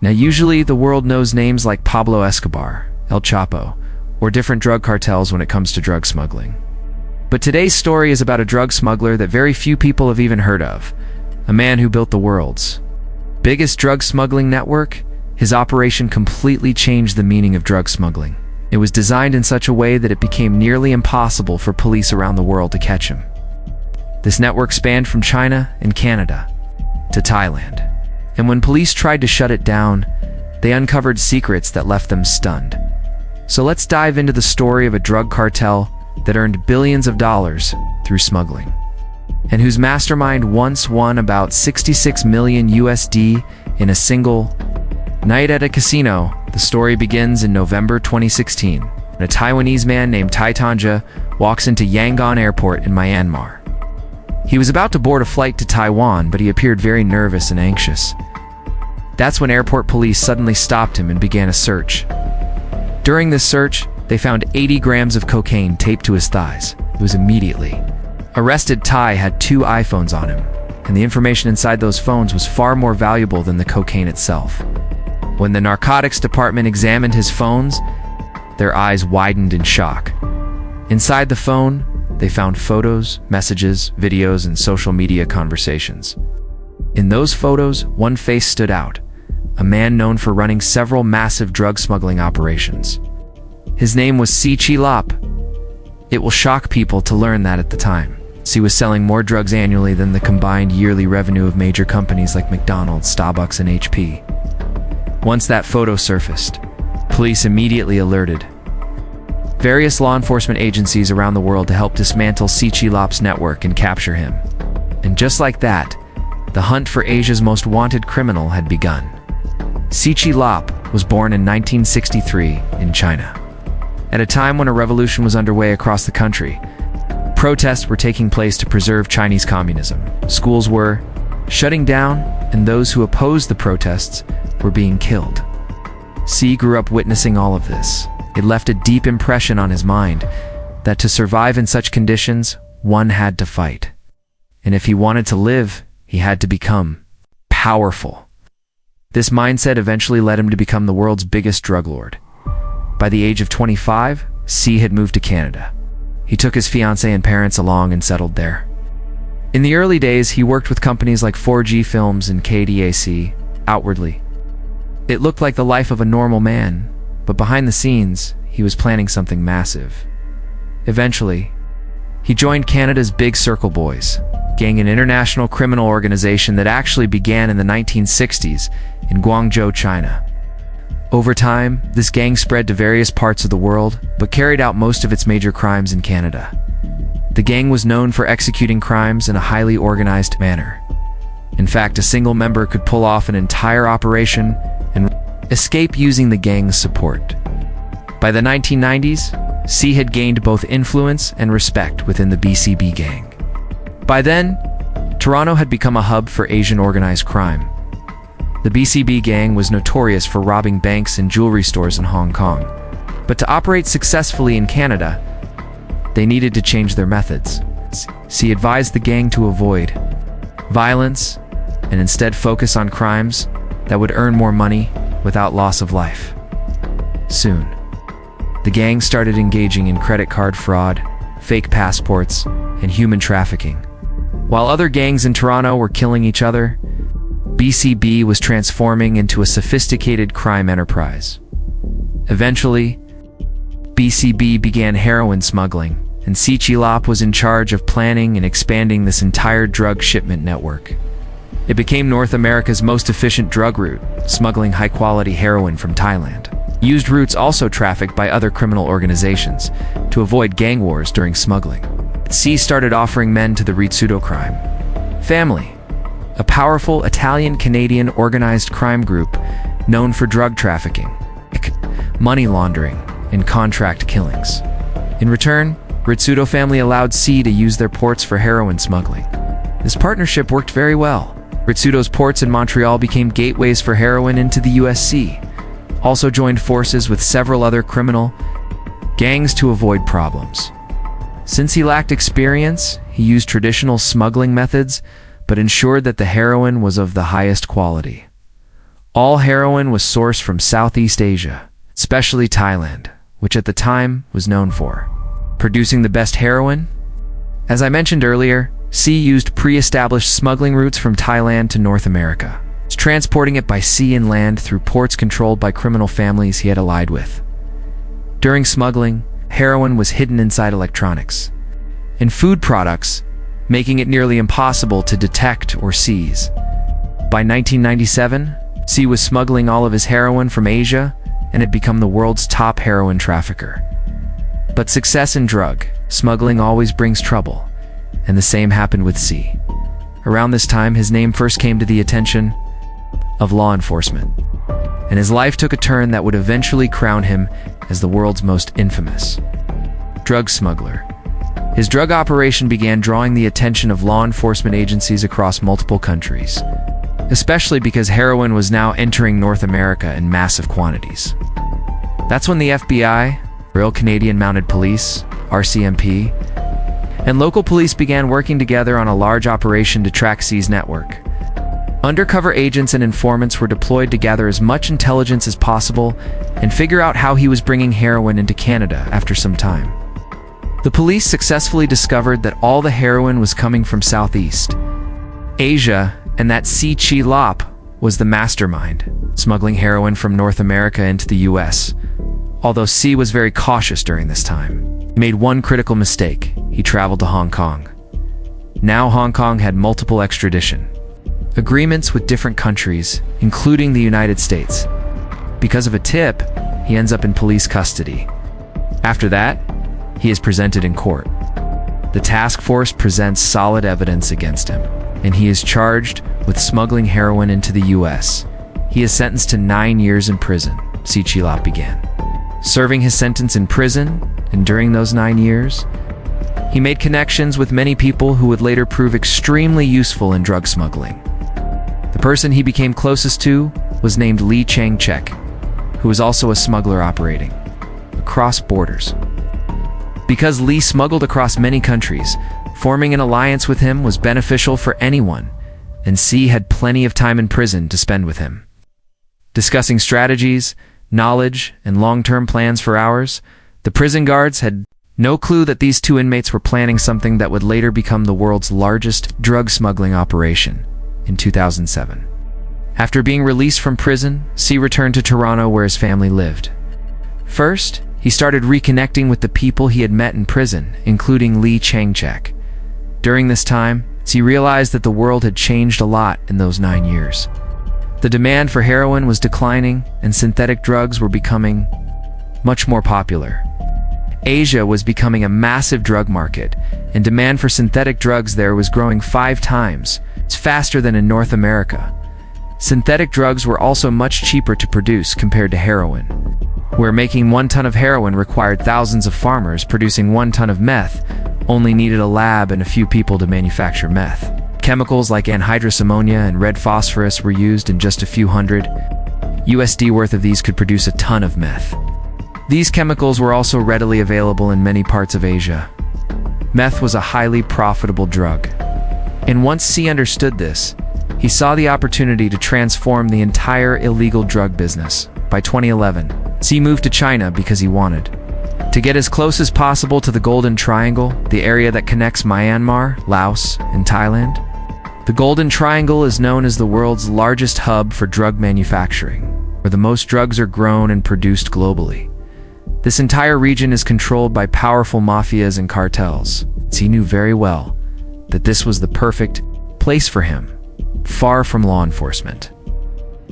Now, usually the world knows names like Pablo Escobar, El Chapo, or different drug cartels when it comes to drug smuggling. But today's story is about a drug smuggler that very few people have even heard of, a man who built the world's biggest drug smuggling network. His operation completely changed the meaning of drug smuggling. It was designed in such a way that it became nearly impossible for police around the world to catch him. This network spanned from China and Canada to Thailand. And when police tried to shut it down, they uncovered secrets that left them stunned. So let's dive into the story of a drug cartel that earned billions of dollars through smuggling, and whose mastermind once won about 66 million USD in a single night at a casino. The story begins in November 2016, when a Taiwanese man named Tai Tanja walks into Yangon Airport in Myanmar. He was about to board a flight to Taiwan, but he appeared very nervous and anxious. That's when airport police suddenly stopped him and began a search. During this search, they found 80 grams of cocaine taped to his thighs. He was immediately arrested. Tai had 2 iPhones on him, and the information inside those phones was far more valuable than the cocaine itself. When the narcotics department examined his phones, their eyes widened in shock. Inside the phone, they found photos, messages, videos, and social media conversations. In those photos, one face stood out, a man known for running several massive drug smuggling operations. His name was Si Lap. It will shock people to learn that at the time, Si was selling more drugs annually than the combined yearly revenue of major companies like McDonald's, Starbucks, and HP. Once that photo surfaced, police immediately alerted various law enforcement agencies around the world to help dismantle Si Lap's network and capture him. And just like that, the hunt for Asia's most wanted criminal had begun. Si Lap was born in 1963 in China. At a time when a revolution was underway across the country, protests were taking place to preserve Chinese communism. Schools were shutting down, and those who opposed the protests were being killed. Si grew up witnessing all of this. It left a deep impression on his mind that to survive in such conditions, one had to fight. And if he wanted to live, he had to become powerful. This mindset eventually led him to become the world's biggest drug lord. By the age of 25, Si had moved to Canada. He took his fiancée and parents along and settled there. In the early days, he worked with companies like 4G Films and KDAC. Outwardly, it looked like the life of a normal man, but behind the scenes, he was planning something massive. Eventually, he joined Canada's Big Circle Boys gang, an international criminal organization that actually began in the 1960s in Guangzhou, China. Over time, this gang spread to various parts of the world, but carried out most of its major crimes in Canada. The gang was known for executing crimes in a highly organized manner. In fact, a single member could pull off an entire operation and escape using the gang's support. By the 1990s, Si had gained both influence and respect within the BCB gang. By then, Toronto had become a hub for Asian organized crime. The BCB gang was notorious for robbing banks and jewelry stores in Hong Kong. But to operate successfully in Canada, they needed to change their methods. Si advised the gang to avoid violence and instead focus on crimes that would earn more money without loss of life. Soon, the gang started engaging in credit card fraud, fake passports, and human trafficking. While other gangs in Toronto were killing each other, BCB was transforming into a sophisticated crime enterprise. Eventually, BCB began heroin smuggling, and Si Lap was in charge of planning and expanding this entire drug shipment network. It became North America's most efficient drug route, smuggling high-quality heroin from Thailand. Used routes also trafficked by other criminal organizations to avoid gang wars during smuggling. Si started offering men to the Rizzuto crime family, a powerful Italian-Canadian organized crime group known for drug trafficking, money laundering, and contract killings. In return, Rizzuto family allowed Si to use their ports for heroin smuggling. This partnership worked very well. Rizzuto's ports in Montreal became gateways for heroin into the USC, also joined forces with several other criminal gangs to avoid problems. Since he lacked experience, he used traditional smuggling methods, but ensured that the heroin was of the highest quality. All heroin was sourced from Southeast Asia, especially Thailand, which at the time was known for producing the best heroin. As I mentioned earlier, C used pre-established smuggling routes from Thailand to North America, transporting it by sea and land through ports controlled by criminal families he had allied with. During smuggling, heroin was hidden inside electronics and food products, making it nearly impossible to detect or seize. By 1997, C was smuggling all of his heroin from Asia and had become the world's top heroin trafficker. But success in drug smuggling always brings trouble, and the same happened with C. Around this time, his name first came to the attention of law enforcement, and his life took a turn that would eventually crown him as the world's most infamous drug smuggler. His drug operation began drawing the attention of law enforcement agencies across multiple countries, especially because heroin was now entering North America in massive quantities. That's when the FBI, Royal Canadian Mounted Police, RCMP, and local police began working together on a large operation to track C's network. Undercover agents and informants were deployed to gather as much intelligence as possible and figure out how he was bringing heroin into Canada after some time. The police successfully discovered that all the heroin was coming from Southeast Asia, and that C. Chi Lop was the mastermind, smuggling heroin from North America into the US. Although C was very cautious during this time, he made one critical mistake. He traveled to Hong Kong. Now Hong Kong had multiple extradition agreements with different countries, including the United States. Because of a tip, he ends up in police custody. After that, he is presented in court. The task force presents solid evidence against him, and he is charged with smuggling heroin into the US. He is sentenced to 9 years in prison. C. Chi Lop began serving his sentence in prison, and during those 9 years, he made connections with many people who would later prove extremely useful in drug smuggling. The person he became closest to was named Lee Chang-chek, who was also a smuggler operating across borders. Because Lee smuggled across many countries, forming an alliance with him was beneficial for anyone, and C had plenty of time in prison to spend with him. Discussing strategies, knowledge, and long-term plans for hours, the prison guards had no clue that these two inmates were planning something that would later become the world's largest drug smuggling operation in 2007. After being released from prison, C returned to Toronto where his family lived. First, he started reconnecting with the people he had met in prison, including Lee Chang-chek. During this time, C realized that the world had changed a lot in those 9 years. The demand for heroin was declining, and synthetic drugs were becoming much more popular. Asia was becoming a massive drug market, and demand for synthetic drugs there was growing 5 times faster than in North America. Synthetic drugs were also much cheaper to produce compared to heroin, where making 1 ton of heroin required thousands of farmers. Producing 1 ton of meth only needed a lab and a few people to manufacture meth. Chemicals like anhydrous ammonia and red phosphorus were used, and just a few hundred USD worth of these could produce a ton of meth. These chemicals were also readily available in many parts of Asia. Meth was a highly profitable drug. And once C understood this, he saw the opportunity to transform the entire illegal drug business. By 2011, C moved to China because he wanted to get as close as possible to the Golden Triangle, the area that connects Myanmar, Laos, and Thailand. The Golden Triangle is known as the world's largest hub for drug manufacturing, where the most drugs are grown and produced globally. This entire region is controlled by powerful mafias and cartels. He knew very well that this was the perfect place for him, far from law enforcement,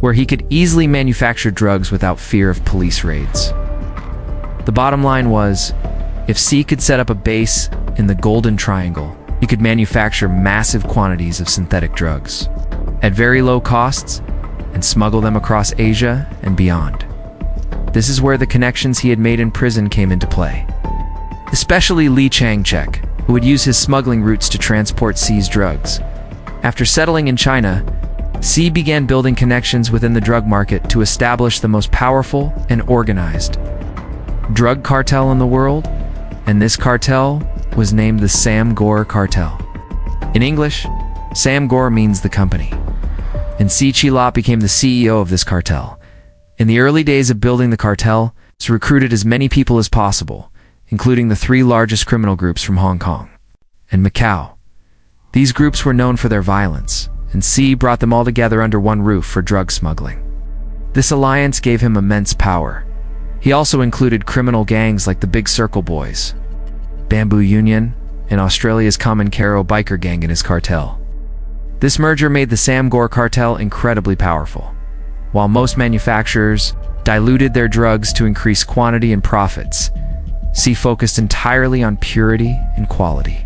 where he could easily manufacture drugs without fear of police raids. The bottom line was, if C could set up a base in the Golden Triangle, he could manufacture massive quantities of synthetic drugs at very low costs and smuggle them across Asia and beyond. This is where the connections he had made in prison came into play, especially Lee Chang-chek, who would use his smuggling routes to transport C's drugs. After settling in China, C began building connections within the drug market to establish the most powerful and organized drug cartel in the world, and this cartel was named the Sam Gore Cartel. In English, Sam Gore means the company. and Chilot became the CEO of this cartel. In the early days of building the cartel, he recruited as many people as possible, including the three largest criminal groups from Hong Kong and Macau. These groups were known for their violence, and C brought them all together under one roof for drug smuggling. This alliance gave him immense power. He also included criminal gangs like the Big Circle Boys, Bamboo Union, and Australia's Common Carrow biker gang in his cartel. This merger made the Samgor cartel incredibly powerful. While most manufacturers diluted their drugs to increase quantity and profits, C focused entirely on purity and quality.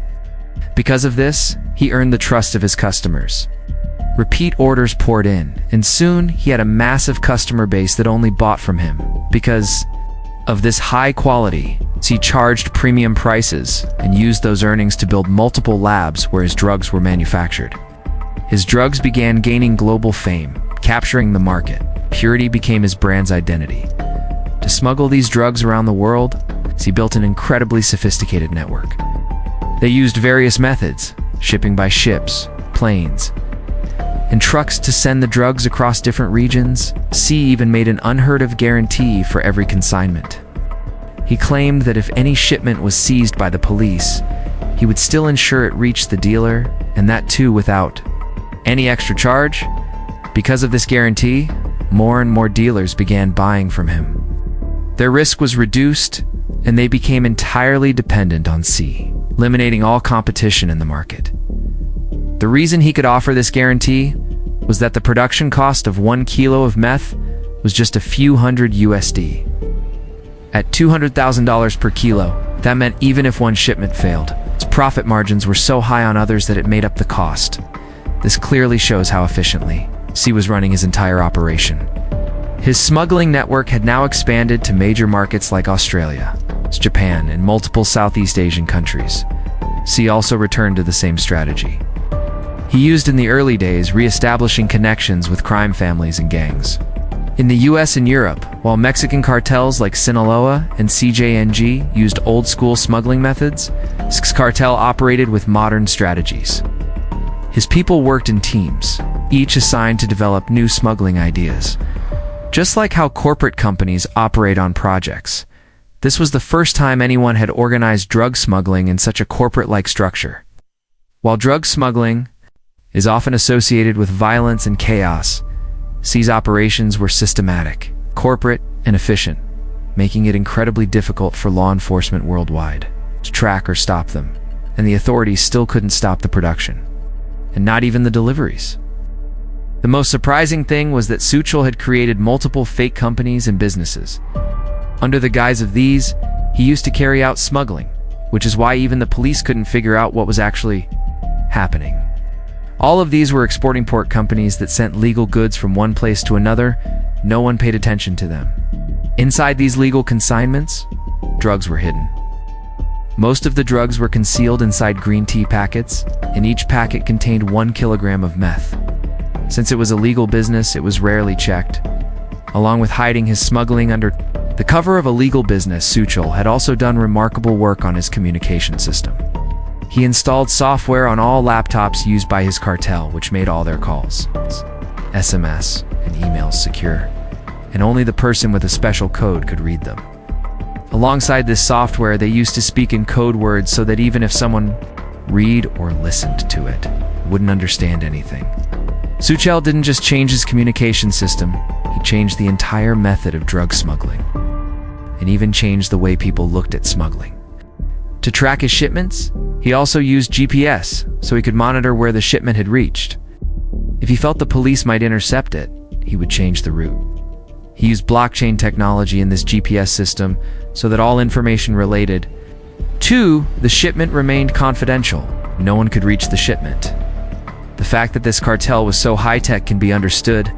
Because of this, he earned the trust of his customers. Repeat orders poured in, and soon he had a massive customer base that only bought from him. Because of this high quality, he charged premium prices and used those earnings to build multiple labs where his drugs were manufactured. His drugs began gaining global fame, capturing the market. Purity became his brand's identity. To smuggle these drugs around the world, he built an incredibly sophisticated network. They used various methods, shipping by ships, planes, and trucks to send the drugs across different regions. C even made an unheard-of guarantee for every consignment. He claimed that if any shipment was seized by the police, he would still ensure it reached the dealer, and that too without any extra charge. Because of this guarantee, more and more dealers began buying from him. Their risk was reduced, and they became entirely dependent on C, eliminating all competition in the market. The reason he could offer this guarantee was that the production cost of 1 kilo of meth was just a few hundred USD. At $200,000 per kilo, that meant even if one shipment failed, its profit margins were so high on others that it made up the cost. This clearly shows how efficiently C was running his entire operation. His smuggling network had now expanded to major markets like Australia, Japan, and multiple Southeast Asian countries. C also returned to the same strategy he used in the early days, re-establishing connections with crime families and gangs. In the US and Europe, while Mexican cartels like Sinaloa and CJNG used old-school smuggling methods, C's cartel operated with modern strategies. His people worked in teams, each assigned to develop new smuggling ideas. Just like how corporate companies operate on projects, this was the first time anyone had organized drug smuggling in such a corporate-like structure. While drug smuggling is often associated with violence and chaos, C's operations were systematic, corporate, and efficient, making it incredibly difficult for law enforcement worldwide to track or stop them, and the authorities still couldn't stop the production, and not even the deliveries. The most surprising thing was that Suchel had created multiple fake companies and businesses. Under the guise of these, he used to carry out smuggling, which is why even the police couldn't figure out what was actually happening. All of these were exporting port companies that sent legal goods from one place to another. No one paid attention to them. Inside these legal consignments, drugs were hidden. Most of the drugs were concealed inside green tea packets, and each packet contained 1 kilogram of meth. Since it was a legal business, it was rarely checked. Along with hiding his smuggling under the cover of a legal business, Suchel had also done remarkable work on his communication system. He installed software on all laptops used by his cartel, which made all their calls, SMS, and emails secure, and only the person with a special code could read them. Alongside this software, they used to speak in code words so that even if someone read or listened to it, wouldn't understand anything. Suchel didn't just change his communication system, he changed the entire method of drug smuggling, and even changed the way people looked at smuggling. To track his shipments, he also used GPS so he could monitor where the shipment had reached. If he felt the police might intercept it, he would change the route. He used blockchain technology in this GPS system so that all information related to the shipment remained confidential. No one could reach the shipment. The fact that this cartel was so high-tech can be understood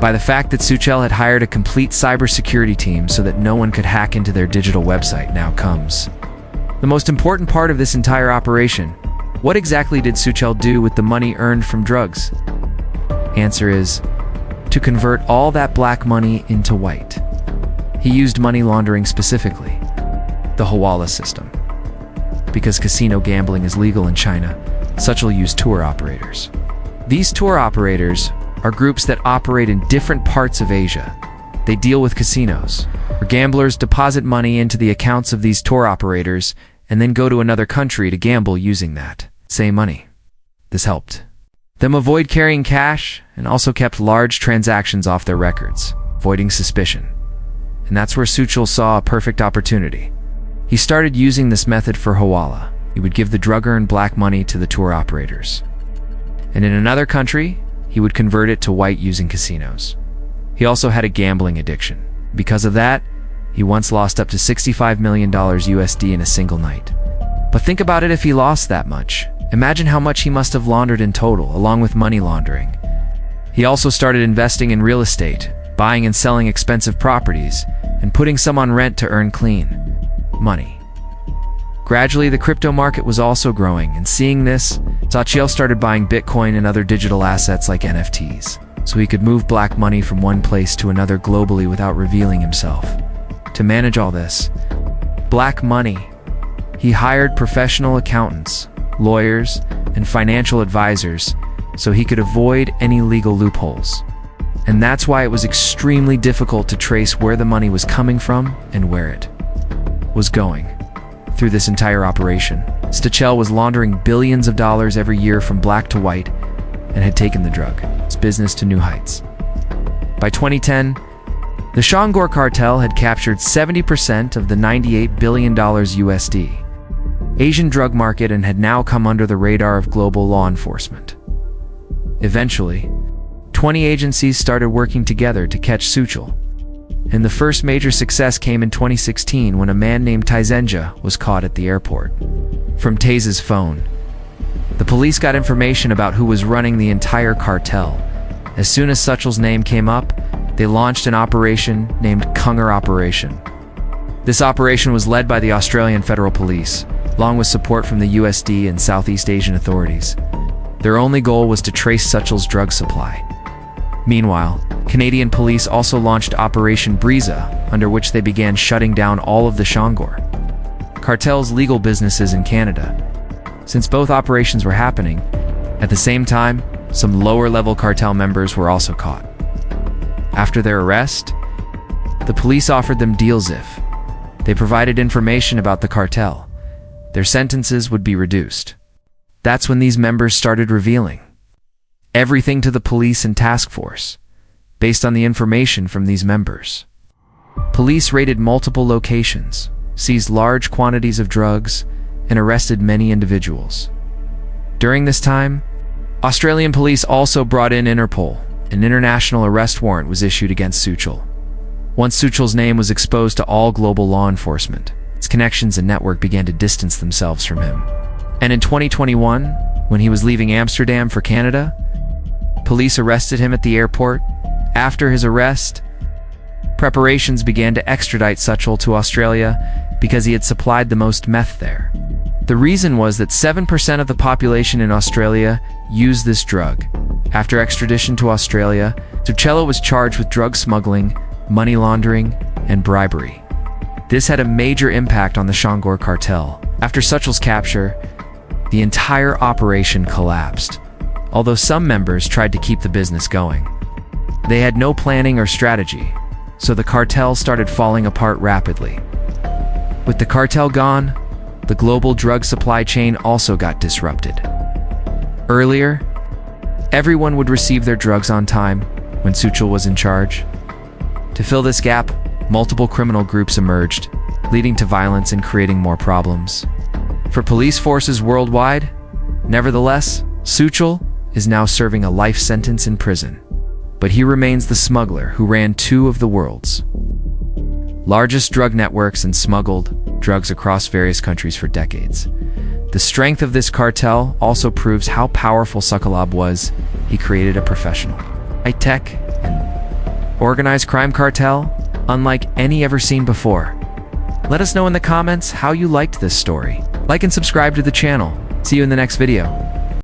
by the fact that Suchel had hired a complete cybersecurity team so that no one could hack into their digital website. Now comes the most important part of this entire operation. What exactly did Suchel do with the money earned from drugs? Answer is to convert all that black money into white. He used money laundering specifically, the Hawala system. Because casino gambling is legal in China, Suchel used tour operators. These tour operators are groups that operate in different parts of Asia. They deal with casinos, where gamblers deposit money into the accounts of these tour operators and then go to another country to gamble using that same money. This helped them avoid carrying cash and also kept large transactions off their records, avoiding suspicion. And that's where Suchel saw a perfect opportunity. He started using this method for hawala. He would give the drug-earned black money to the tour operators. And in another country, he would convert it to white using casinos. He also had a gambling addiction. Because of that, he once lost up to $65 million USD in a single night. But think about it, if he lost that much. Imagine how much he must have laundered in total, along with money laundering. He also started investing in real estate, buying and selling expensive properties, and putting some on rent to earn clean money. Gradually, the crypto market was also growing, and seeing this, Suchel started buying Bitcoin and other digital assets like NFTs, so he could move black money from one place to another globally without revealing himself. To manage all this black money, he hired professional accountants, lawyers, and financial advisors so he could avoid any legal loopholes. And that's why it was extremely difficult to trace where the money was coming from and where it was going. Through this entire operation, Suchel was laundering billions of dollars every year from black to white and had taken the drug's business to new heights. By 2010, the Shangor cartel had captured 70% of the $98 billion USD Asian drug market and had now come under the radar of global law enforcement. Eventually, 20 agencies started working together to catch Suchel, and the first major success came in 2016 when a man named Taizenja was caught at the airport. From Tai's phone, the police got information about who was running the entire cartel. As soon as Suchel's name came up, they launched an operation named KING Operation. This operation was led by the Australian Federal Police, along with support from the USD and Southeast Asian authorities. Their only goal was to trace Suchel's drug supply. Meanwhile, Canadian police also launched Operation Breeza, under which they began shutting down all of the Shangor cartel's legal businesses in Canada. Since both operations were happening at the same time, some lower-level cartel members were also caught. After their arrest, the police offered them deals if they provided information about the cartel. Their sentences would be reduced. That's when these members started revealing everything to the police and task force, based on the information from these members. Police raided multiple locations, seized large quantities of drugs, and arrested many individuals. During this time, Australian police also brought in Interpol. An international arrest warrant was issued against Suchel. Once Suchel's name was exposed to all global law enforcement, its connections and network began to distance themselves from him. And in 2021, when he was leaving Amsterdam for Canada, police arrested him at the airport. After his arrest, preparations began to extradite Suchel to Australia because he had supplied the most meth there. The reason was that 7% of the population in Australia used this drug. After extradition to Australia, Suchel was charged with drug smuggling, money laundering, and bribery. This had a major impact on the Shangor cartel. After Suchel's capture, the entire operation collapsed, although some members tried to keep the business going. They had no planning or strategy, so the cartel started falling apart rapidly. With the cartel gone, the global drug supply chain also got disrupted. Earlier, everyone would receive their drugs on time when Suchel was in charge. To fill this gap, multiple criminal groups emerged, leading to violence and creating more problems for police forces worldwide. Nevertheless, Suchel is now serving a life sentence in prison, but he remains the smuggler who ran two of the world's largest drug networks and smuggled drugs across various countries for decades. The strength of this cartel also proves how powerful Suchel was. He created a professional, high-tech, and organized crime cartel unlike any ever seen before. Let us know in the comments how you liked this story. Like and subscribe to the channel. See you in the next video.